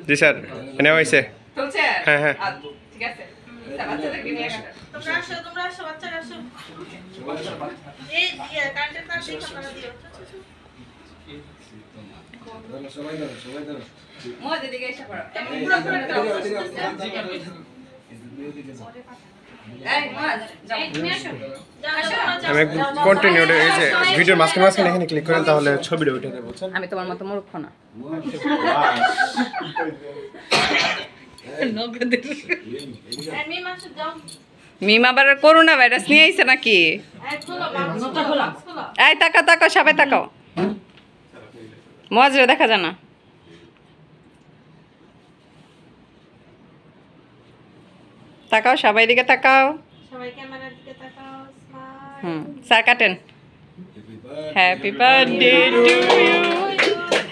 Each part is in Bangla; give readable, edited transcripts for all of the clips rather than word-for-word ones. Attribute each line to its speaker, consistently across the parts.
Speaker 1: জি স্যার নেওয়া হয়েছে। হ্যাঁ হ্যাঁ
Speaker 2: ঠিক আছে বাচ্চাদেরকে নিয়ে তোমরা আসো বাচ্চারা আসো এই কারেন্টের তার দিয়ে আপনারা দিও সবাই ধরো মজা দিকে এসে পড়ো এমন পুরো করে দাও
Speaker 1: আমি কন্টিনিউ এই যে ভিডিওর মাঝখানে মাঝখানে এখানে ক্লিক করেন তাহলে ছবিটা উঠে যাবে বুঝছেন।
Speaker 2: আমি তোমার মতো মূর্খ না মিম আবার করোনা ভাইরাস নিয়ে আইছে নাকি? এই তাকাও তাকাও সবাই তাকাও মজা দেখা যায় না। তাকাও সবাই দিকে তাকাও স্যার কাটেন। Happy birthday to you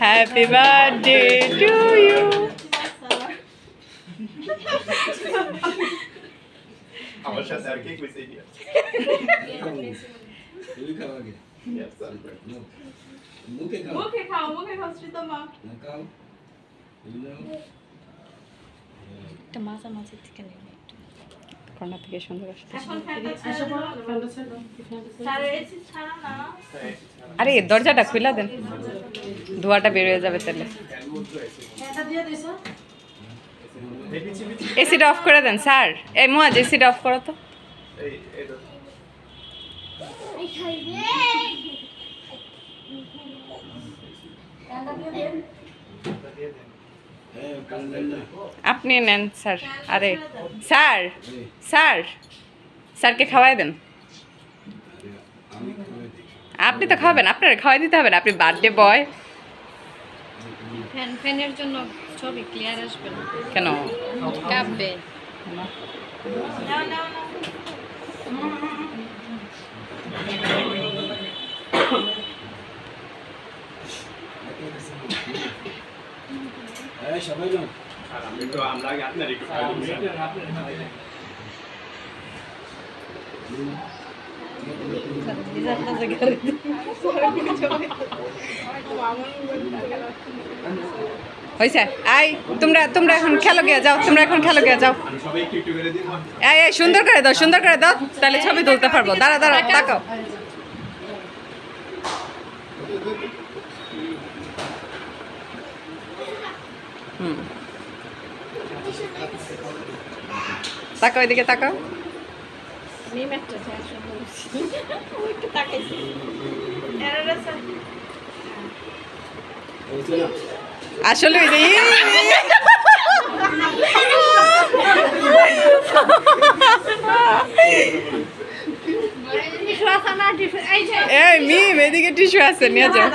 Speaker 2: happy birthday to you
Speaker 3: আমার সাথে আর কে কইছে দিয়া তুই খাওয়া আগে মুখে খাও শ্রীতমা খাও
Speaker 2: একটা মাঝে মাঝে থেকে নিন একটু কর্না থেকে সুন্দর আসছে। আরে দরজাটা খুলে দেন ধোঁয়াটা বের হয়ে যাবে তাহলে। এসিটা অফ করে দেন স্যার। এই মোয়াজ এসিটা অফ করো তো। আপনি নেন স্যার। আরে স্যার স্যার স্যারকে খাওয়াই দেন। আপনি তো খাওয়াবেন আপনার খাওয়াই দিতে হবে না আপনি বার্থডে বয়।
Speaker 4: ফ্যানের জন্য ছবি ক্লিয়ার আসবে না
Speaker 2: কেন
Speaker 4: কাঁপবে
Speaker 3: সবাই না আর আমি তো আমরা আগে আপনার একটু
Speaker 2: হয়েছে আই তোমরা এখন খেলো গিয়ে যাও তোমরা এখন খেলো গিয়ে যাও।
Speaker 3: সবাই একটু একটু করে দিন
Speaker 2: এই সুন্দর করে দাও তাহলে ছবি তুলতে পারবো। দাঁড়া তাকাও তাকাও এদিকে তাকাও। আসলে এই মিম এদিকে টিস্যু আছে নিয়ে যাও।